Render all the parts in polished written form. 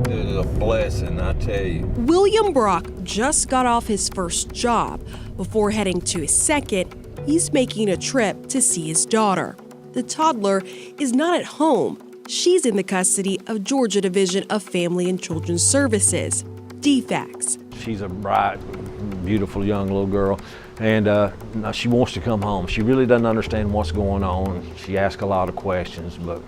It is a blessing, I tell you. William Brock just got off his first job. Before heading to his second, he's making a trip to see his daughter. The toddler is not at home. She's in the custody of Georgia Division of Family and Children's Services, DFACS. She's a bright, beautiful young little girl, and she wants to come home. She really doesn't understand what's going on. She asks a lot of questions, but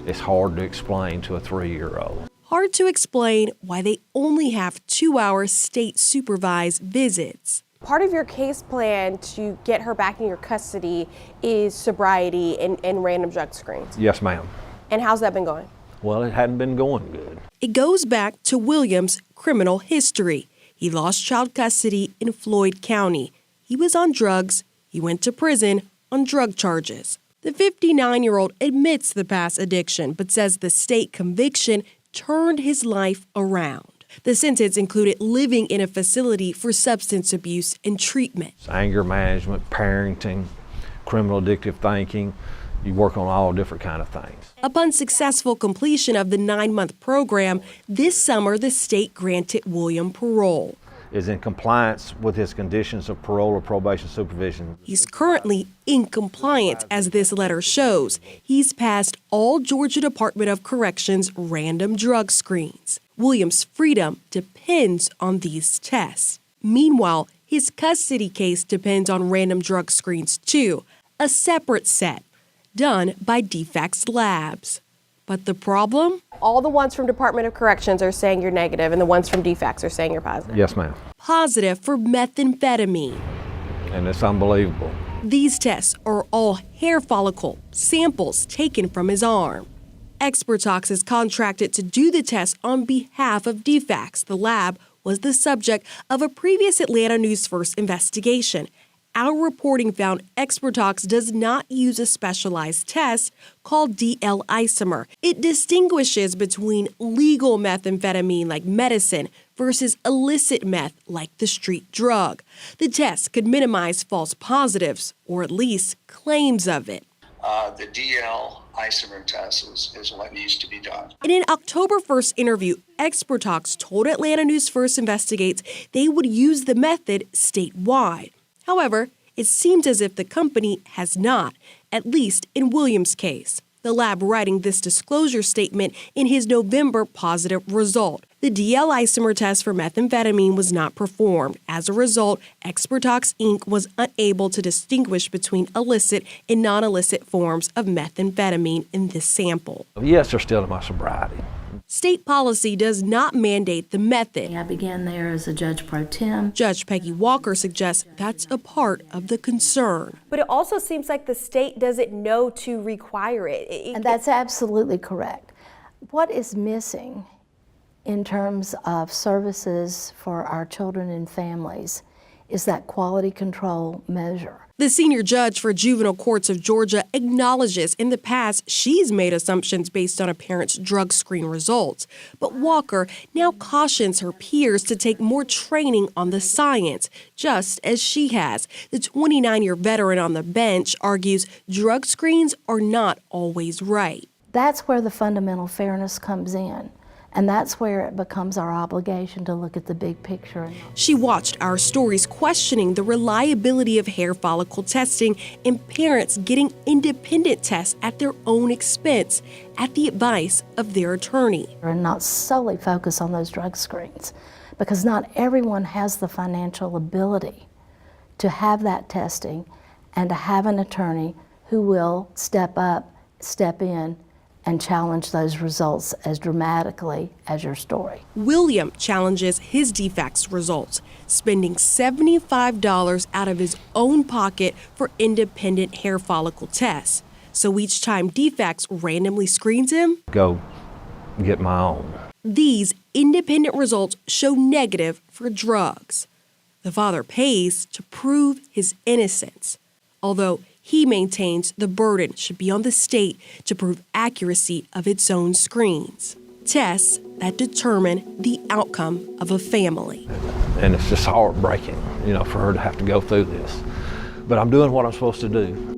it's hard to explain to a 3-year-old. Hard to explain why they only have 2-hour state supervised visits. Part of your case plan to get her back in your custody is sobriety and random drug screens. Yes, ma'am. And how's that been going? Well, it hadn't been going good. It goes back to William's criminal history. He lost child custody in Floyd County. He was on drugs. He went to prison on drug charges. The 59-year-old admits the past addiction, but says the state conviction turned his life around. The sentence included living in a facility for substance abuse and treatment. It's anger management, parenting, criminal addictive thinking. You work on all different kind of things. Upon successful completion of the 9-month program, this summer the state granted William parole. Is in compliance with his conditions of parole or probation supervision. He's currently in compliance, as this letter shows. He's passed all Georgia Department of Corrections random drug screens. William's freedom depends on these tests. Meanwhile, his custody case depends on random drug screens too, a separate set done by DFACS labs. But the problem? All the ones from Department of Corrections are saying you're negative, and the ones from DFACS are saying you're positive. Yes, ma'am. Positive for methamphetamine. And it's unbelievable. These tests are all hair follicle samples taken from his arm. Expertox is contracted to do the test on behalf of DFACS. The lab was the subject of a previous Atlanta News First investigation. Our reporting found Expertox does not use a specialized test called DL isomer. It distinguishes between legal methamphetamine like medicine versus illicit meth like the street drug. The test could minimize false positives, or at least claims of it. The DL isomer test is what needs to be done. In an October 1st interview, Expertox told Atlanta News First Investigates they would use the method statewide. However, it seems as if the company has not, at least in Williams' case. The lab writing this disclosure statement in his November positive result. The DL isomer test for methamphetamine was not performed. As a result, Expertox Inc. was unable to distinguish between illicit and non-illicit forms of methamphetamine in this sample. Yes, they're still in my sobriety. State policy does not mandate the method. I began there as a judge pro tem. Judge Peggy Walker suggests that's a part of the concern. But it also seems like the state doesn't know to require it. And that's absolutely correct. What is missing in terms of services for our children and families is that quality control measure. The senior judge for juvenile courts of Georgia acknowledges in the past she's made assumptions based on a parent's drug screen results. But Walker now cautions her peers to take more training on the science, just as she has. The 29-year veteran on the bench argues drug screens are not always right. That's where the fundamental fairness comes in. And that's where it becomes our obligation to look at the big picture. She watched our stories questioning the reliability of hair follicle testing and parents getting independent tests at their own expense at the advice of their attorney. And not solely focus on those drug screens, because not everyone has the financial ability to have that testing and to have an attorney who will step up, step in, and challenge those results as dramatically as your story. William challenges his DFACS results, spending $75 out of his own pocket for independent hair follicle tests. So each time DFACS randomly screens him, Go get my own. These independent results show negative for drugs. The father pays to prove his innocence, although he maintains the burden should be on the state to prove accuracy of its own screens, tests that determine the outcome of a family. And it's just heartbreaking, for her to have to go through this. But I'm doing what I'm supposed to do.